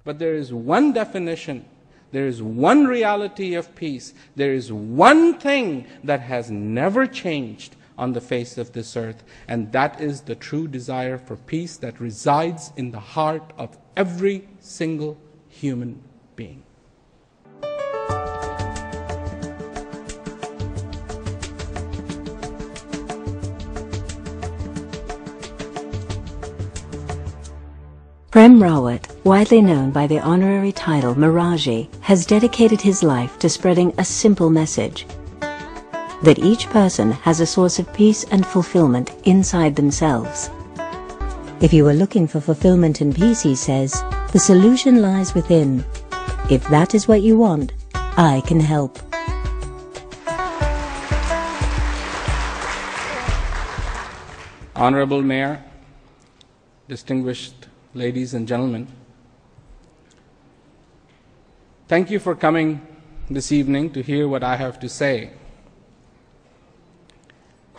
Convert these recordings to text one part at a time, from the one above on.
But there is one definition, there is one reality of peace, there is one thing that has never changed on the face of this earth, and that is the true desire for peace that resides in the heart of every single human being. Prem Rawat, widely known by the honorary title Miraji, has dedicated his life to spreading a simple message: that each person has a source of peace and fulfillment inside themselves. If you are looking for fulfillment and peace, he says, the solution lies within. If that is what you want, I can help. Honorable Mayor, distinguished ladies and gentlemen, thank you for coming this evening to hear what I have to say.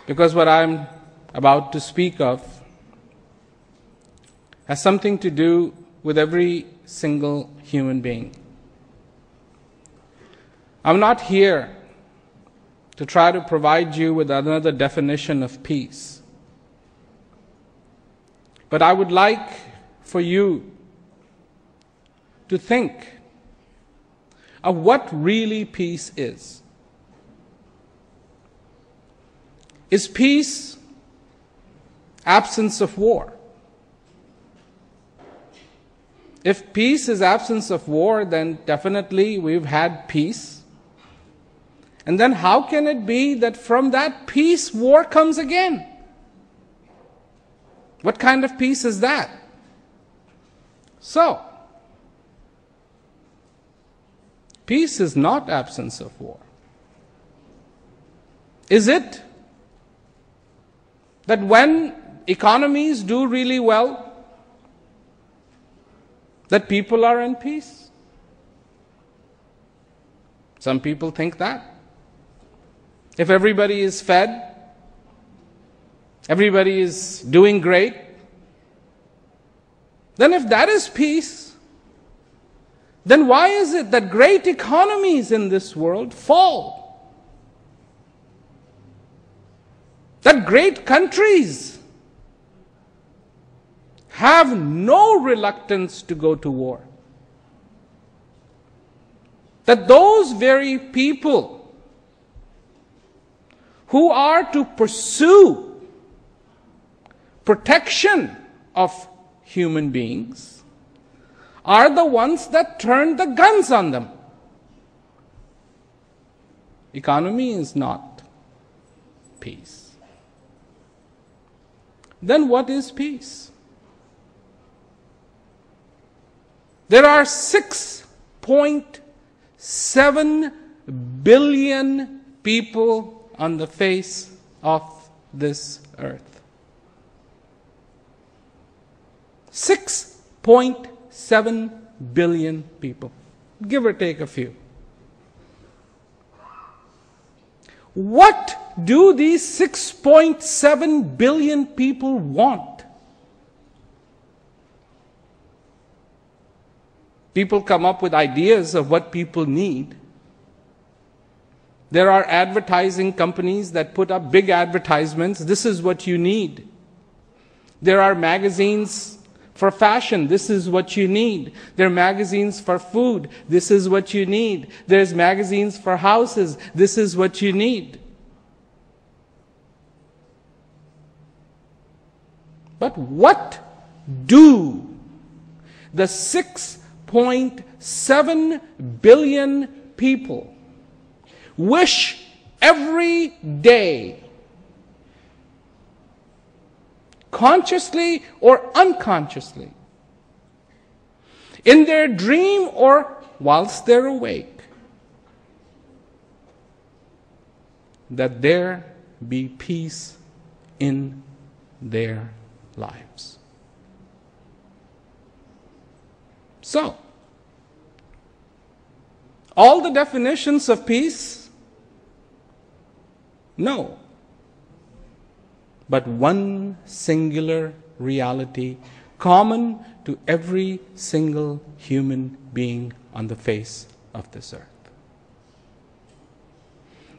Because what I'm about to speak of has something to do with every single human being. I'm not here to try to provide you with another definition of peace. But I would like for you to think of what really peace is. Is peace absence of war? If peace is absence of war, then definitely we've had peace. And then how can it be that from that peace, war comes again? What kind of peace is that? So, peace is not absence of war. Is it that when economies do really well, that people are in peace? Some people think that. If everybody is fed, everybody is doing great, then if that is peace, then why is it that great economies in this world fall? That great countries have no reluctance to go to war? That those very people who are to pursue protection of human beings are the ones that turn the guns on them. Economy is not peace. Then what is peace? There are 6.7 billion people on the face of this earth. 6.7 billion people, give or take a few. What do these 6.7 billion people want? People come up with ideas of what people need. There are advertising companies that put up big advertisements. This is what you need. There are magazines for fashion. This is what you need. There are magazines for food. This is what you need. There's magazines for houses. This is what you need. But what do the 6.7 billion people wish every day, consciously or unconsciously, in their dream or whilst they're awake? That there be peace in their lives. So, all the definitions of peace? No. But one singular reality common to every single human being on the face of this earth.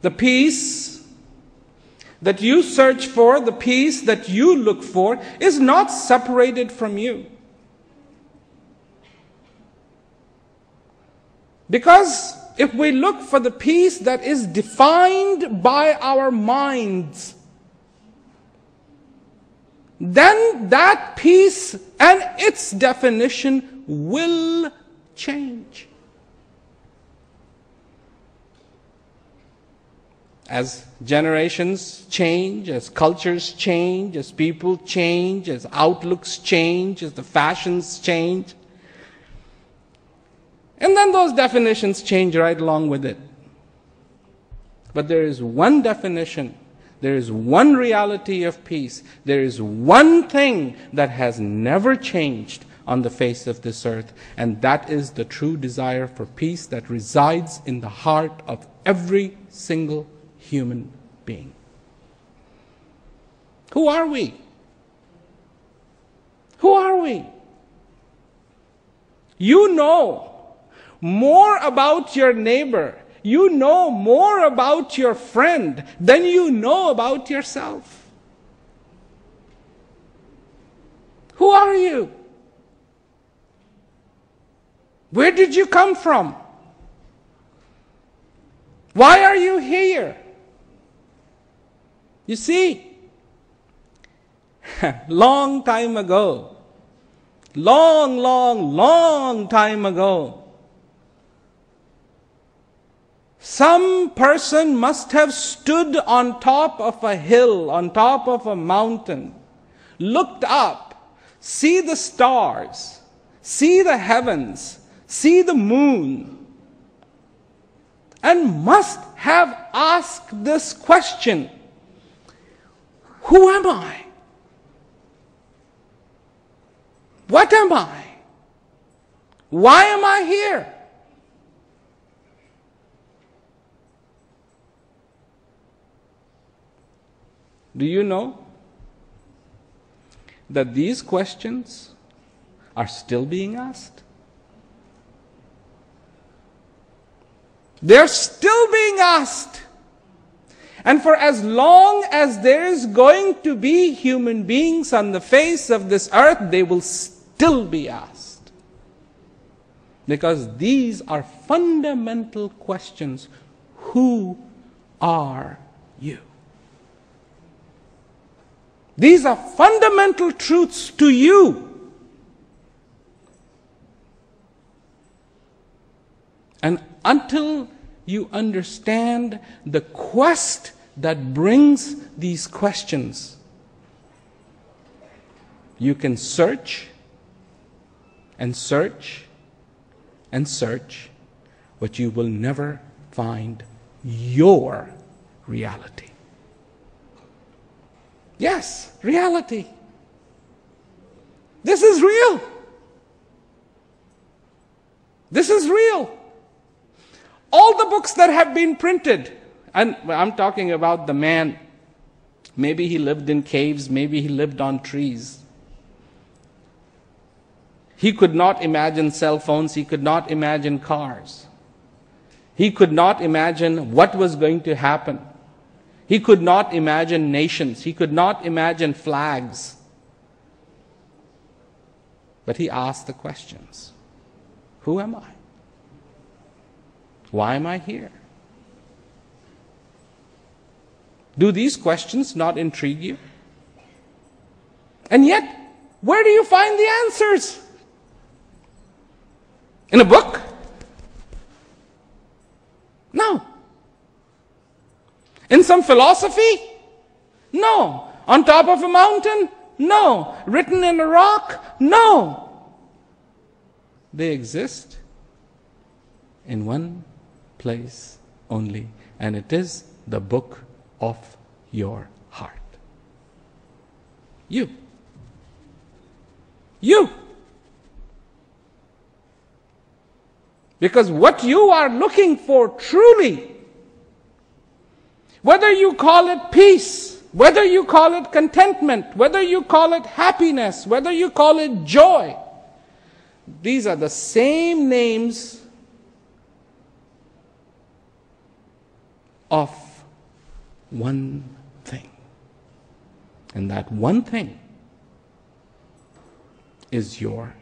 The peace that you search for, the peace that you look for, is not separated from you. Because if we look for the peace that is defined by our minds, then that peace and its definition will change. As generations change, as cultures change, as people change, as outlooks change, as the fashions change, and then those definitions change right along with it. But there is one definition, there is one reality of peace, there is one thing that has never changed on the face of this earth, and that is the true desire for peace that resides in the heart of every single human being. Who are we? Who are we? You know more about your neighbor, you know more about your friend than you know about yourself. Who are you? Where did you come from? Why are you here? You see, long time ago, long time ago, some person must have stood on top of a hill, on top of a mountain, looked up, see the stars, see the heavens, see the moon, and must have asked this question: who am I? What am I? Why am I here? Do you know that these questions are still being asked? They're still being asked. And for as long as there is going to be human beings on the face of this earth, they will still be asked. Because these are fundamental questions. Who are you? These are fundamental truths to you. And until you understand the quest that brings these questions, you can search and search and search, but you will never find your reality. Yes, reality. This is real. This is real. All the books that have been printed, and I'm talking about the man, maybe he lived in caves, maybe he lived on trees. He could not imagine cell phones, he could not imagine cars. He could not imagine what was going to happen. He could not imagine nations. He could not imagine flags. But he asked the questions. Who am I? Why am I here? Do these questions not intrigue you? And yet, where do you find the answers? In a book? No. In some philosophy? No. On top of a mountain? No. Written in a rock? No. They exist in one place only, and it is the book of your heart. You. You. Because what you are looking for truly, whether you call it peace, Whether you call it contentment, whether you call it happiness, whether you call it joy, these are the same names of one thing. And that one thing is your